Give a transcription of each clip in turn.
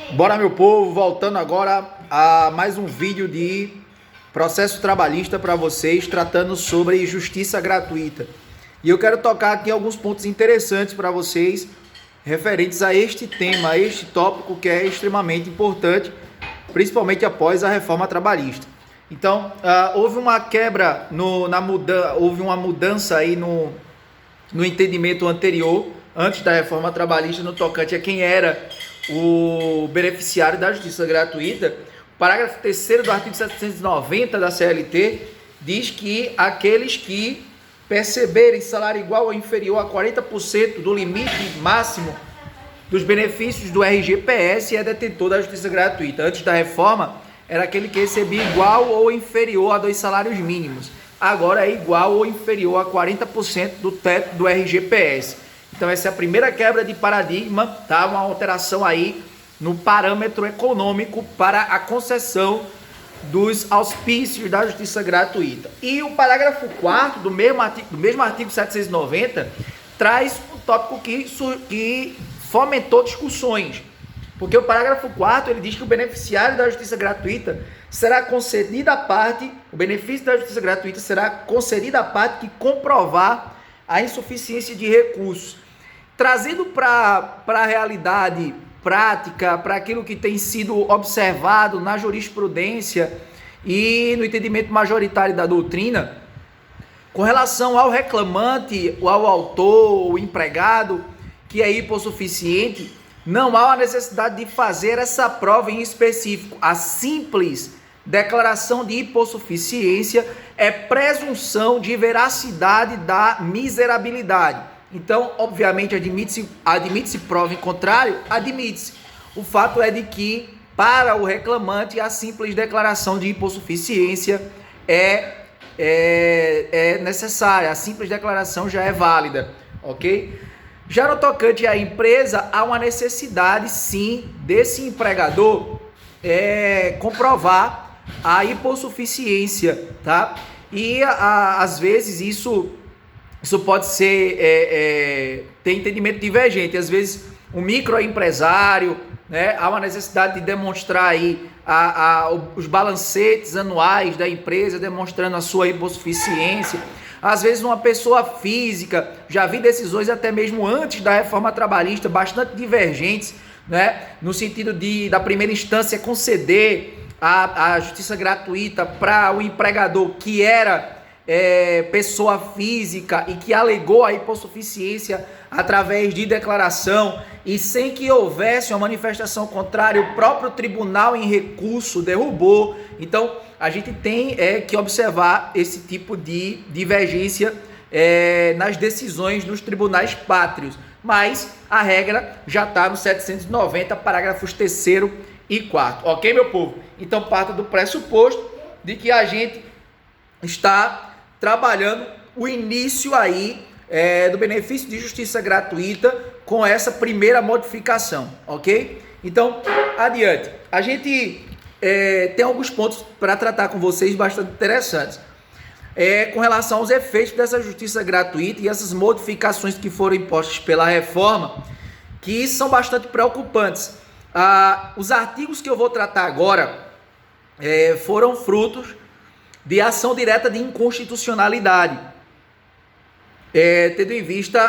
Bora, meu povo, voltando agora a mais um vídeo de processo trabalhista para vocês, tratando sobre justiça gratuita. E eu quero tocar aqui alguns pontos interessantes para vocês, referentes a este tema, a este tópico que é extremamente importante, principalmente após a reforma trabalhista. Então, houve uma quebra, houve uma mudança aí no entendimento anterior, antes da reforma trabalhista, no tocante a quem era o beneficiário da justiça gratuita. O parágrafo 3º do artigo 790 da CLT diz que aqueles que perceberem salário igual ou inferior a 40% do limite máximo dos benefícios do RGPS é detentor da justiça gratuita. Antes da reforma, era aquele que recebia igual ou inferior a 2 salários mínimos. Agora é igual ou inferior a 40% do teto do RGPS. Então essa é a primeira quebra de paradigma, tá? Uma alteração aí no parâmetro econômico para a concessão dos auspícios da justiça gratuita. E o parágrafo 4º do mesmo artigo 790 traz um tópico que fomentou discussões. Porque o parágrafo 4º ele diz que o beneficiário da justiça gratuita será concedida a parte, o benefício da justiça gratuita será concedido à parte que comprovar a insuficiência de recursos. Trazendo para a realidade prática, para aquilo que tem sido observado na jurisprudência e no entendimento majoritário da doutrina, com relação ao reclamante, ao autor, o empregado, que é hipossuficiente, não há a necessidade de fazer essa prova em específico. A simples declaração de hipossuficiência é presunção de veracidade da miserabilidade. Então, obviamente, admite-se prova em contrário, admite-se. O fato é de que, para o reclamante, a simples declaração de hipossuficiência é necessária. A simples declaração já é válida, ok? Já no tocante à empresa, há uma necessidade, sim, desse empregador comprovar a hipossuficiência, tá? E, às vezes, isso pode ser, tem entendimento divergente. Às vezes, um microempresário, né, há uma necessidade de demonstrar aí os balancetes anuais da empresa, demonstrando a sua hipossuficiência. Às vezes, uma pessoa física, já vi decisões até mesmo antes da reforma trabalhista, bastante divergentes, né, no sentido da primeira instância conceder a justiça gratuita para o empregador que era pessoa física e que alegou a hipossuficiência através de declaração e sem que houvesse uma manifestação contrária, o próprio tribunal em recurso derrubou. Então, a gente tem que observar esse tipo de divergência nas decisões dos tribunais pátrios, mas a regra já está no 790, parágrafos 3º e 4º, ok, meu povo? Então, parta do pressuposto de que a gente está trabalhando o início aí do benefício de justiça gratuita com essa primeira modificação, ok? Então, adiante. A gente tem alguns pontos para tratar com vocês bastante interessantes. Com relação aos efeitos dessa justiça gratuita e essas modificações que foram impostas pela reforma, que são bastante preocupantes. Os artigos que eu vou tratar agora foram frutos de ação direta de inconstitucionalidade, tendo em vista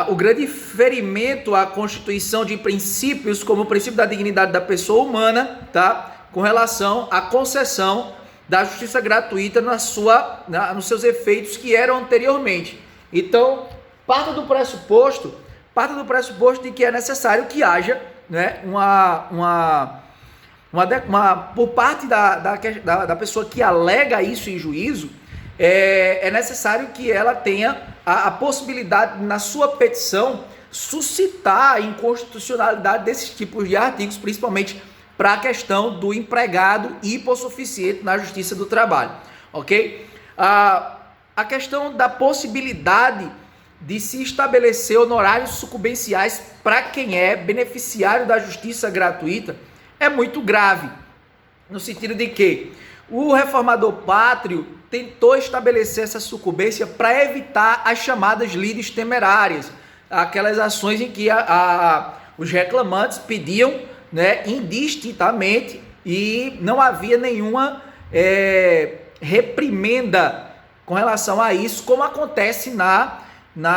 o grande ferimento à Constituição de princípios, como o princípio da dignidade da pessoa humana, tá? Com relação à concessão da justiça gratuita nos seus efeitos que eram anteriormente. Então, parta do pressuposto de que é necessário que haja, né, por parte da pessoa que alega isso em juízo, é necessário que ela tenha a possibilidade, na sua petição, suscitar a inconstitucionalidade desses tipos de artigos, principalmente para a questão do empregado hipossuficiente na justiça do trabalho, ok? A questão da possibilidade de se estabelecer honorários sucumbenciais para quem é beneficiário da justiça gratuita é muito grave, no sentido de que o reformador pátrio tentou estabelecer essa sucumbência para evitar as chamadas lides temerárias, aquelas ações em que os reclamantes pediam, né, indistintamente e não havia nenhuma reprimenda com relação a isso, como acontece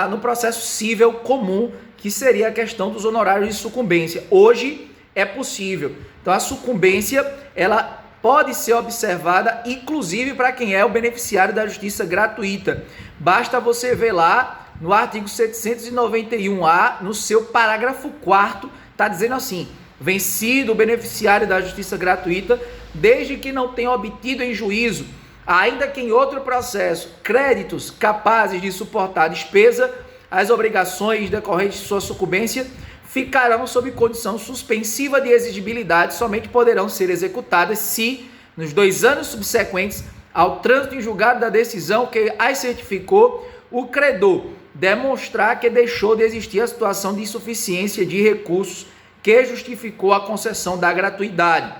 no processo cível comum, que seria a questão dos honorários de sucumbência. Hoje é possível. Então a sucumbência, ela pode ser observada, inclusive para quem é o beneficiário da justiça gratuita. Basta você ver lá no artigo 791-A, no seu parágrafo 4º, está dizendo assim: vencido o beneficiário da justiça gratuita, desde que não tenha obtido em juízo, ainda que em outro processo, créditos capazes de suportar a despesa, as obrigações decorrentes de sua sucumbência ficarão sob condição suspensiva de exigibilidade, somente poderão ser executadas se, nos 2 anos subsequentes ao trânsito em julgado da decisão que as certificou, o credor demonstrar que deixou de existir a situação de insuficiência de recursos que justificou a concessão da gratuidade,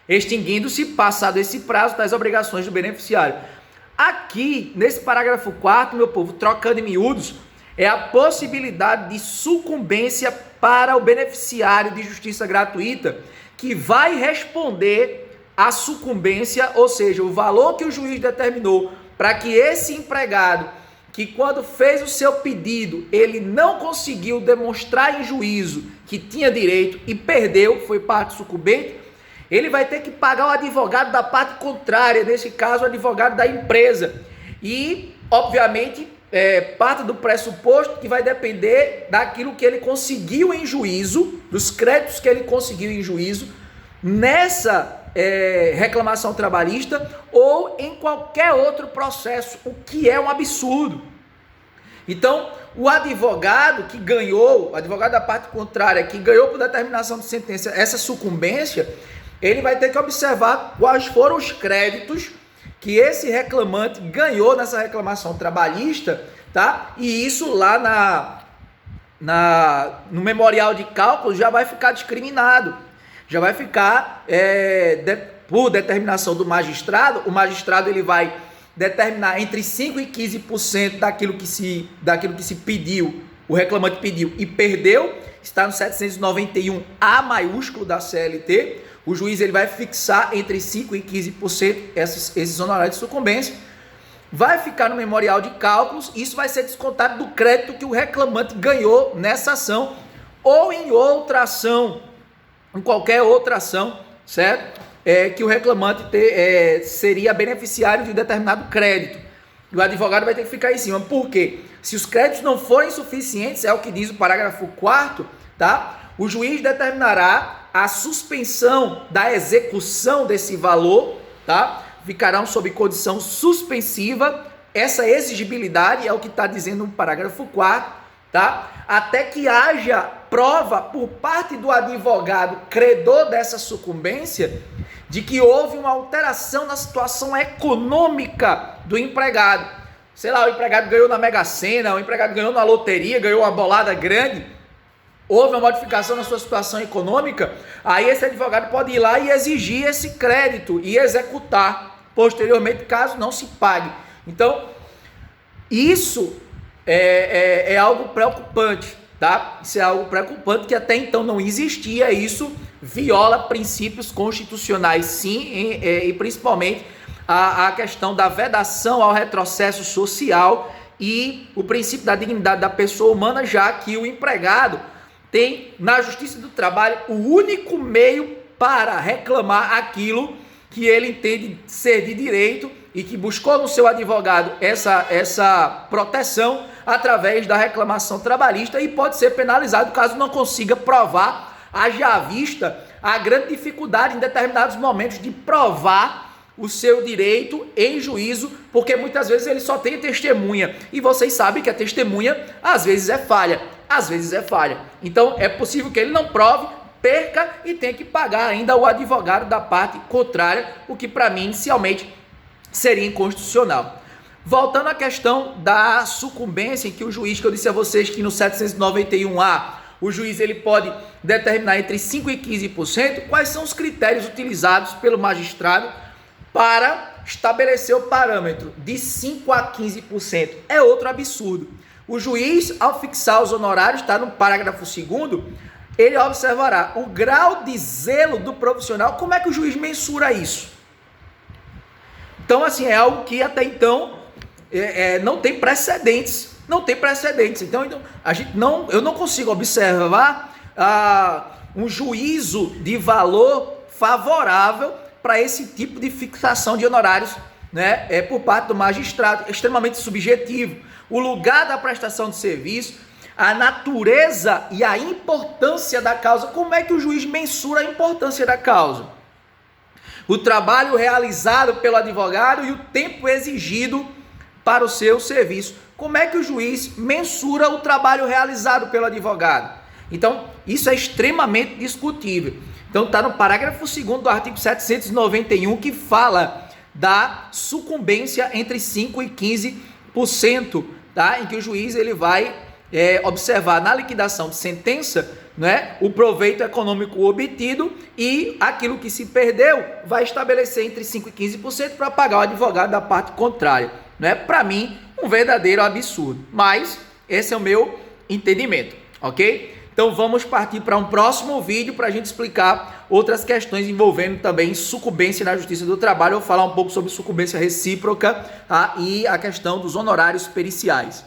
extinguindo-se, passado esse prazo, das obrigações do beneficiário. Aqui, nesse parágrafo 4º, meu povo, trocando em miúdos, é a possibilidade de sucumbência para o beneficiário de justiça gratuita, que vai responder à sucumbência, ou seja, o valor que o juiz determinou para que esse empregado, que quando fez o seu pedido, ele não conseguiu demonstrar em juízo que tinha direito e perdeu, foi parte sucumbente, ele vai ter que pagar o advogado da parte contrária, nesse caso o advogado da empresa. E, obviamente, parte do pressuposto que vai depender daquilo que ele conseguiu em juízo, dos créditos que ele conseguiu em juízo, nessa reclamação trabalhista ou em qualquer outro processo, o que é um absurdo. Então, o advogado que ganhou, o advogado da parte contrária, que ganhou por determinação de sentença essa sucumbência, ele vai ter que observar quais foram os créditos que esse reclamante ganhou nessa reclamação trabalhista, tá? E isso lá no memorial de cálculo já vai ficar discriminado, já vai ficar por determinação do magistrado. O magistrado ele vai determinar entre 5% e 15% daquilo que se pediu, o reclamante pediu e perdeu, está no 791A maiúsculo da CLT. O juiz ele vai fixar entre 5% e 15% esses honorários de sucumbência. Vai ficar no memorial de cálculos, isso vai ser descontado do crédito que o reclamante ganhou nessa ação ou em outra ação, em qualquer outra ação, certo? Que o reclamante seria beneficiário de um determinado crédito. E o advogado vai ter que ficar em cima. Por quê? Se os créditos não forem suficientes, é o que diz o parágrafo 4º, tá? O juiz determinará a suspensão da execução desse valor, tá? Ficarão sob condição suspensiva. Essa exigibilidade é o que está dizendo no parágrafo 4º, tá? Até que haja prova por parte do advogado credor dessa sucumbência de que houve uma alteração na situação econômica do empregado. Sei lá, o empregado ganhou na Mega Sena, o empregado ganhou na loteria, ganhou uma bolada grande, houve uma modificação na sua situação econômica, aí esse advogado pode ir lá e exigir esse crédito e executar posteriormente, caso não se pague. Então, isso é algo preocupante, tá? Isso é algo preocupante que até então não existia. Isso viola princípios constitucionais, sim, e principalmente a questão da vedação ao retrocesso social e o princípio da dignidade da pessoa humana, já que o empregado tem na Justiça do Trabalho o único meio para reclamar aquilo que ele entende ser de direito e que buscou no seu advogado essa proteção através da reclamação trabalhista, e pode ser penalizado caso não consiga provar, haja vista a grande dificuldade em determinados momentos de provar o seu direito em juízo, porque muitas vezes ele só tem testemunha, e vocês sabem que a testemunha às vezes é falha, então é possível que ele não prove, perca e tenha que pagar ainda o advogado da parte contrária, o que para mim inicialmente seria inconstitucional. Voltando à questão da sucumbência, em que o juiz, que eu disse a vocês que no 791A, o juiz ele pode determinar entre 5% e 15%, quais são os critérios utilizados pelo magistrado para estabelecer o parâmetro de 5% a 15%? É outro absurdo. O juiz, ao fixar os honorários, está no parágrafo 2º, ele observará o grau de zelo do profissional. Como é que o juiz mensura isso? Então, assim, é algo que até então não tem precedentes. Não tem precedentes. Então eu não consigo observar um juízo de valor favorável para esse tipo de fixação de honorários, né, por parte do magistrado, extremamente subjetivo. O lugar da prestação de serviço, a natureza e a importância da causa. Como é que o juiz mensura a importância da causa? O trabalho realizado pelo advogado e o tempo exigido para o seu serviço. Como é que o juiz mensura o trabalho realizado pelo advogado? Então, isso é extremamente discutível. Então, está no parágrafo 2º do artigo 791, que fala da sucumbência entre 5% e 15%, tá? Em que o juiz ele vai observar na liquidação de sentença, né, o proveito econômico obtido, e aquilo que se perdeu vai estabelecer entre 5% e 15% para pagar o advogado da parte contrária. Né? Para mim, um verdadeiro absurdo. Mas esse é o meu entendimento, ok? Então vamos partir para um próximo vídeo para a gente explicar outras questões envolvendo também sucumbência na Justiça do Trabalho. Eu vou falar um pouco sobre sucumbência recíproca, tá? E a questão dos honorários periciais.